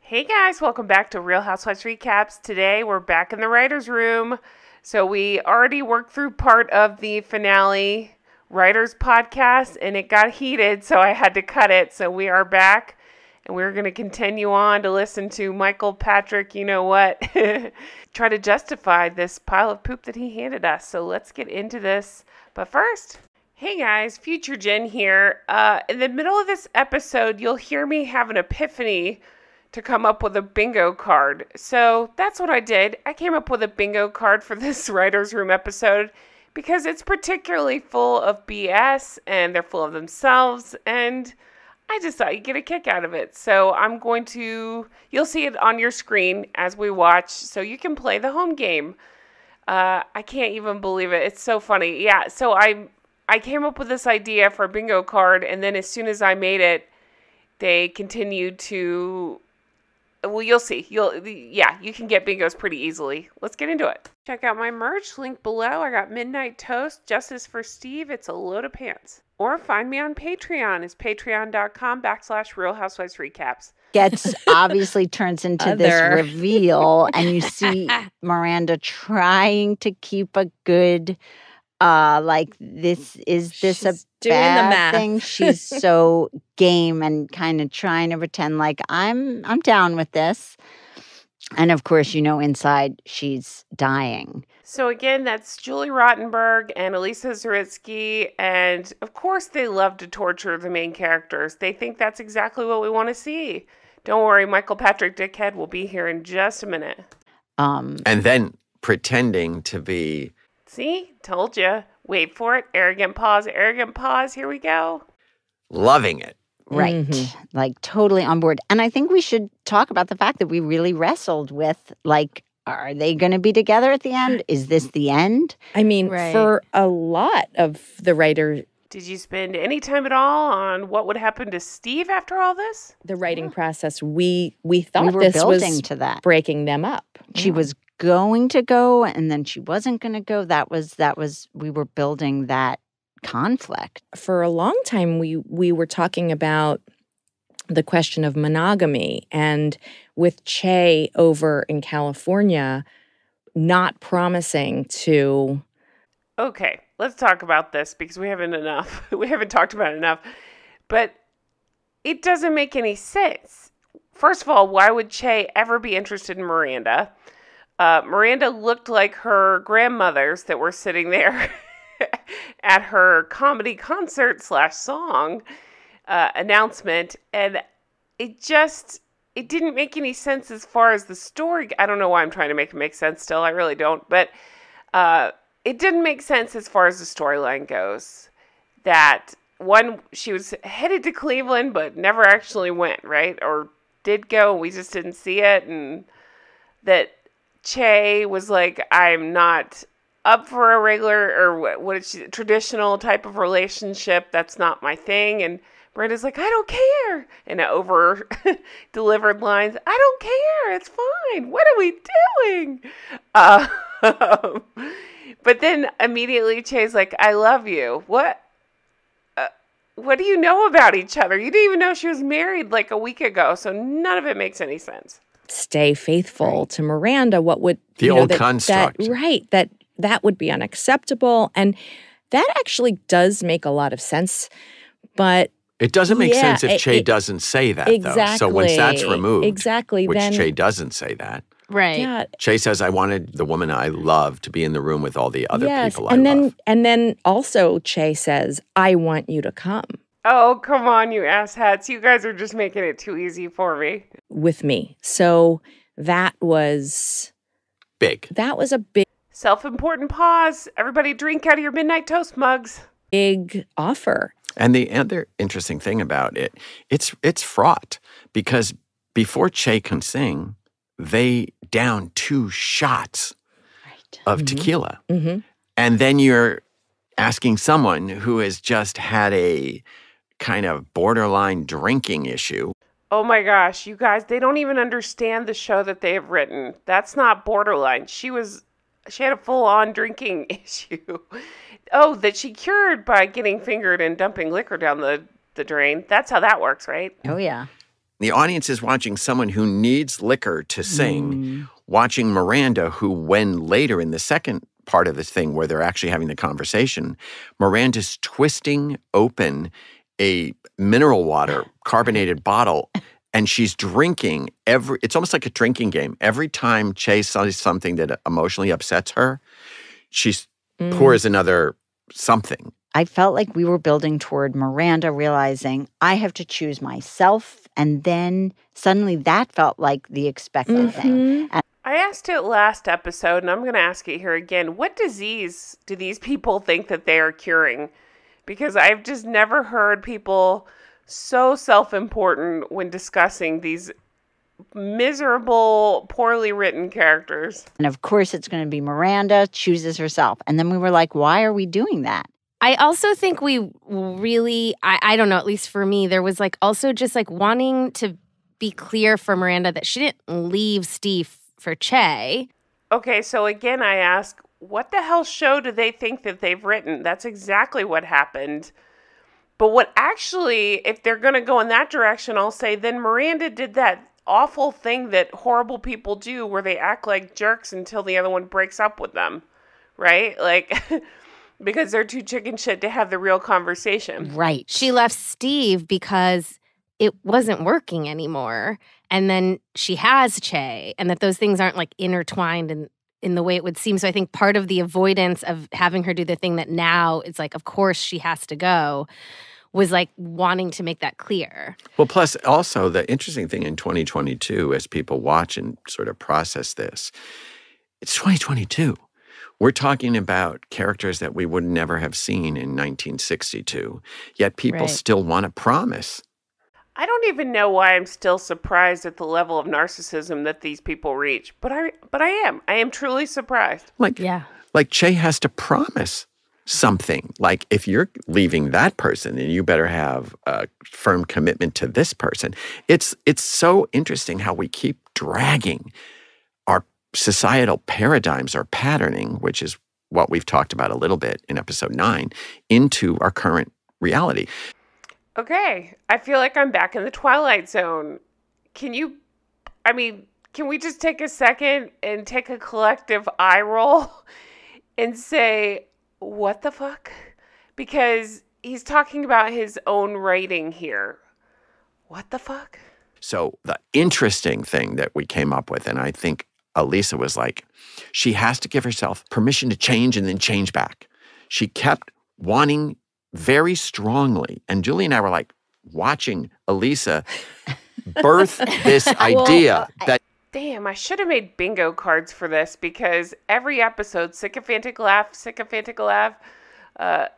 Hey guys, welcome back to Real Housewives Recaps. Today we're back in the writer's room. So we already worked through part of the finale writers podcast and it got heated, so I had to cut it. So we are back and we're going to continue on to listen to Michael Patrick, you know what, try to justify this pile of poop that he handed us. So let's get into this. But first, hey guys, Future Jen here. In the middle of this episode, you'll hear me have an epiphany to come up with a bingo card. So that's what I did. I came up with a bingo card for this writer's room episode because it's particularly full of BS and they're full of themselves, and I just thought you'd get a kick out of it. So you'll see it on your screen as we watch, so you can play the home game. I can't even believe it. It's so funny. Yeah, so I came up with this idea for a bingo card, and then as soon as I made it, they continued to... Well, you'll see. You can get bingos pretty easily. Let's get into it. Check out my merch, link below. I got Midnight Toast, Justice for Steve. It's a load of pants. Or find me on Patreon. It's patreon.com/Real Housewives Recaps. Obviously turns into this reveal, and you see Miranda trying to keep a good... is this a bad thing? She's so game and kind of trying to pretend like I'm down with this. And of course, inside she's dying. So again, that's Julie Rottenberg and Elisa Zaritsky. And of course, they love to torture the main characters. They think that's exactly what we want to see. Don't worry, Michael Patrick Dickhead will be here in just a minute. And then pretending to be... See? Told you. Wait for it. Arrogant pause. Here we go. Loving it. Right. Mm-hmm. Like totally on board. And I think we should talk about the fact that we really wrestled with, are they going to be together at the end? Is this the end? I mean, for a lot of the writers... Did you spend any time at all on what would happen to Steve after all this? The writing process, we thought were this building was to that. Breaking them up. She was going to go and then she wasn't going to go. That was we were building that conflict. For a long time we were talking about the question of monogamy, and with Che over in California not promising to... Okay, let's talk about this because we haven't talked about it enough. But it doesn't make any sense. First of all, why would Che ever be interested in Miranda? Miranda looked like her grandmothers that were sitting there at her comedy concert /song announcement. And it didn't make any sense as far as the story. I don't know why I'm trying to make it make sense still. I really don't. But it didn't make sense as far as the storyline goes. That one, she was headed to Cleveland, but never actually went, right? Or did go, we just didn't see it. And that Che was like, I'm not up for a regular or traditional type of relationship. That's not my thing. And Miranda's like, I don't care. And over delivered lines, I don't care. It's fine. What are we doing? But then immediately Che's like, I love you. What do you know about each other? You didn't even know she was married like a week ago. So none of it makes any sense. Stay faithful to Miranda. What would... The old construct. That would be unacceptable. And that actually does make a lot of sense. But... It doesn't make sense if Che doesn't say that, though. So once that's removed, which Che doesn't say that. Right. Yeah. Che says, I wanted the woman I love to be in the room with all the other people I love. And then also Che says, I want you to come. Oh, come on, you asshats. You guys are just making it too easy for me. With me. So that was... Big. That was a big... Self-important pause. Everybody drink out of your Midnight Toast mugs. Big offer. And the other interesting thing about it, it's fraught. Because before Che can sing, they down 2 shots of tequila. Mm-hmm. And then you're asking someone who has just had a kind of borderline drinking issue. Oh my gosh, you guys, they don't even understand the show that they have written. That's not borderline. She had a full-on drinking issue. Oh, that she cured by getting fingered and dumping liquor down the drain. That's how that works, right? Oh, yeah. The audience is watching someone who needs liquor to sing, watching Miranda, who when later in the second part of this thing where they're actually having the conversation, Miranda's twisting open a mineral water carbonated bottle and she's drinking it's almost like a drinking game. Every time Chase says something that emotionally upsets her, she pours another something. I felt like we were building toward Miranda realizing I have to choose myself. And then suddenly that felt like the expected thing. And I asked it last episode, and I'm going to ask it here again. What disease do these people think that they are curing? Because I've just never heard people so self-important when discussing these miserable, poorly written characters. And of course, it's going to be Miranda chooses herself. And then we were like, why are we doing that? I also think we really, I don't know, at least for me, there was like also just like wanting to be clear for Miranda that she didn't leave Steve for Che. Okay, so again, I ask, what the hell show do they think that they've written? That's exactly what happened. But what actually, if they're going to go in that direction, I'll say then Miranda did that awful thing that horrible people do where they act like jerks until the other one breaks up with them, right? Like, because they're too chicken shit to have the real conversation. Right. She left Steve because it wasn't working anymore. And then she has Che, and that those things aren't like intertwined in the way it would seem. So I think part of the avoidance of having her do the thing that now it's like, of course she has to go, was like wanting to make that clear. Well, plus also the interesting thing in 2022, as people watch and sort of process this, it's 2022. We're talking about characters that we would never have seen in 1962, yet people still want to promise. I don't even know why I'm still surprised at the level of narcissism that these people reach, but I am. I am truly surprised. Like Che has to promise something. Like, if you're leaving that person, then you better have a firm commitment to this person. It's so interesting how we keep dragging our societal paradigms, our patterning, which is what we've talked about a little bit in episode 9, into our current reality. Okay, I feel like I'm back in the Twilight Zone. Can we just take a second and take a collective eye roll and say, what the fuck? Because he's talking about his own writing here. What the fuck? So the interesting thing that we came up with, and I think Elisa was like, she has to give herself permission to change and then change back. She kept wanting very strongly, and Julie and I were like watching Elisa birth this idea that. Damn, I should have made bingo cards for this, because every episode, sycophantic laugh,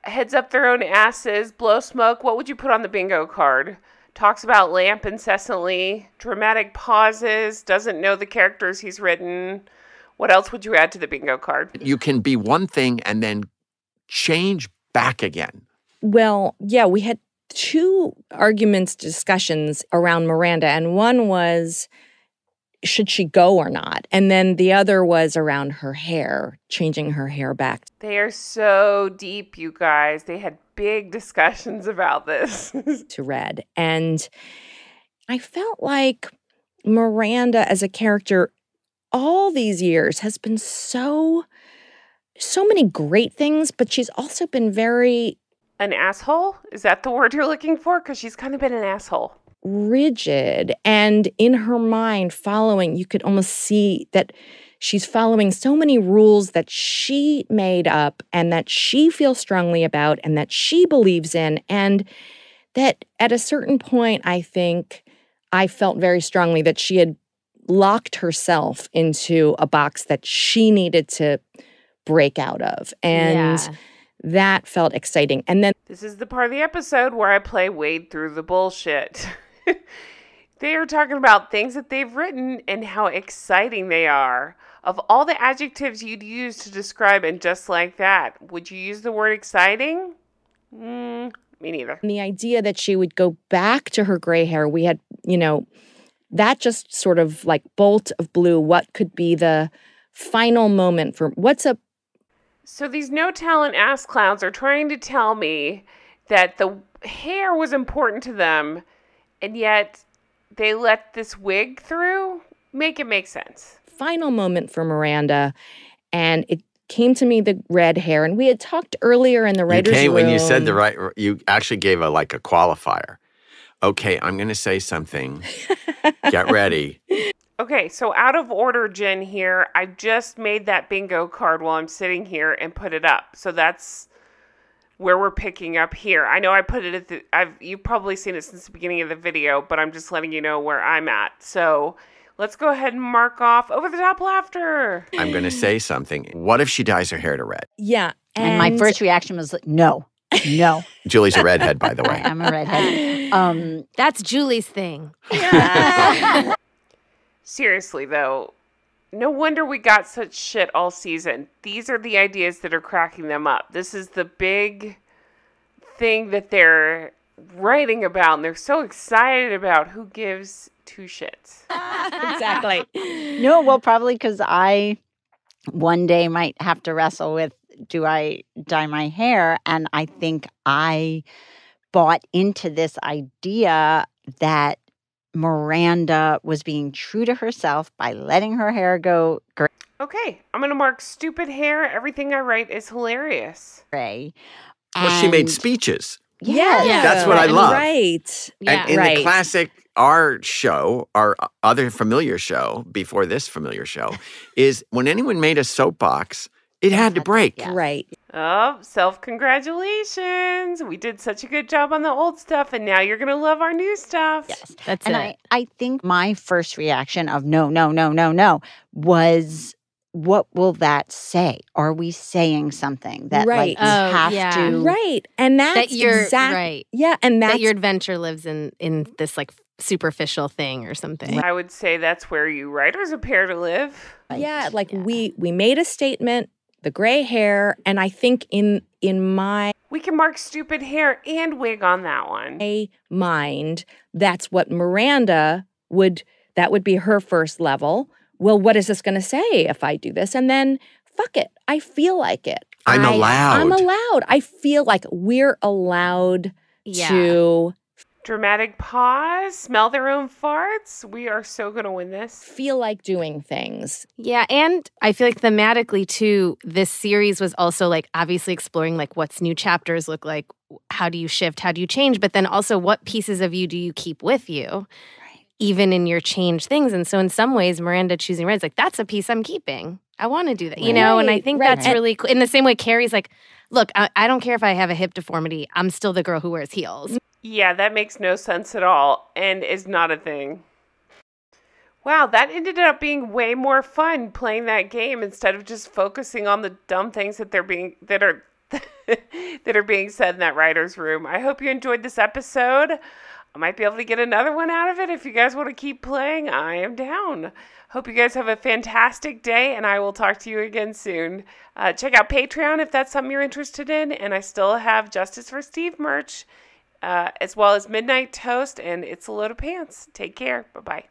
heads up their own asses, blow smoke. What would you put on the bingo card? Talks about lamp incessantly, dramatic pauses, doesn't know the characters he's written. What else would you add to the bingo card? You can be one thing and then change back again. Well, yeah, we had 2 discussions around Miranda, and one was, should she go or not? And then the other was around her hair, changing her hair back. They are so deep, you guys. They had big discussions about this. To red. And I felt like Miranda as a character all these years has been so many great things, but she's also been very... An asshole? Is that the word you're looking for? Because she's kind of been an asshole. Rigid, and in her mind following, you could almost see that she's following so many rules that she made up and that she feels strongly about and that she believes in, and that at a certain point, I think I felt very strongly that she had locked herself into a box that she needed to break out of, and that felt exciting. And then this is the part of the episode where I play wade through the bullshit. They are talking about things that they've written and how exciting they are. Of all the adjectives you'd use to describe and just like that, would you use the word exciting? Me neither. And the idea that she would go back to her gray hair, we had, that just sort of like bolt of blue, what could be the final moment for So these no-talent ass clowns are trying to tell me that the hair was important to them, and yet they let this wig through, make it make sense. Final moment for Miranda, and it came to me the red hair, and we had talked earlier in the writer's room. When you said you actually gave a qualifier. Okay, I'm going to say something. Get ready. Okay, so out of order, Jen, here, I just made that bingo card while I'm sitting here and put it up. So that's where we're picking up here. I know I put it at you've probably seen it since the beginning of the video, but I'm just letting you know where I'm at. So let's go ahead and mark off over the top laughter. I'm going to say something. What if she dyes her hair to red? Yeah. And my first reaction was like, no. Julie's a redhead, by the way. I'm a redhead. That's Julie's thing. Seriously, though, no wonder we got such shit all season. These are the ideas that are cracking them up. This is the big thing that they're writing about, and they're so excited about. Who gives two shits? Exactly. No, well, probably because I one day might have to wrestle with, do I dye my hair? And I think I bought into this idea that Miranda was being true to herself by letting her hair go Okay, I'm going to mark stupid hair. Everything I write is hilarious. gray. Well, she made speeches. Yes. Yeah. That's what I love. Right. And in the classic, our other familiar show, before this familiar show, is when anyone made a soapbox, it had to break. Yeah. Right. Oh, self-congratulations. We did such a good job on the old stuff, and now you're going to love our new stuff. Yes. That's and it. I think my first reaction of no was, what will that say? Are we saying something that Right. like we have to? Right. And that's That you're exactly right. Yeah. And that's That your adventure lives in this like superficial thing or something. I would say that's where you writers appear to live. yeah, like we made a statement, the gray hair, and I think in my We can mark stupid hair and wig on that one. mind, that's what Miranda that would be her first level. Well, what is this going to say if I do this? And then, fuck it. I feel like it. I'm allowed. I feel like we're allowed to Dramatic pause, smell their own farts. We are so going to win this. feel like doing things. Yeah, and I feel like thematically too, this series was also like obviously exploring like what's new chapters look like, how do you shift, how do you change, but then also what pieces of you do you keep with you, even in your change things. And so in some ways, Miranda choosing red is like, that's a piece I'm keeping. I want to do that, you know? And I think that's really cool. In the same way, Carrie's like, look, I don't care if I have a hip deformity. I'm still the girl who wears heels. Yeah, that makes no sense at all and is not a thing. Wow, that ended up being way more fun playing that game instead of just focusing on the dumb things that are being said in that writer's room. I hope you enjoyed this episode. I might be able to get another one out of it. If you guys want to keep playing, I am down. Hope you guys have a fantastic day, and I will talk to you again soon. Check out Patreon if that's something you're interested in, and I still have Justice for Steve merch, as well as Midnight Toast, and It's a Load of Pants. Take care. Bye-bye.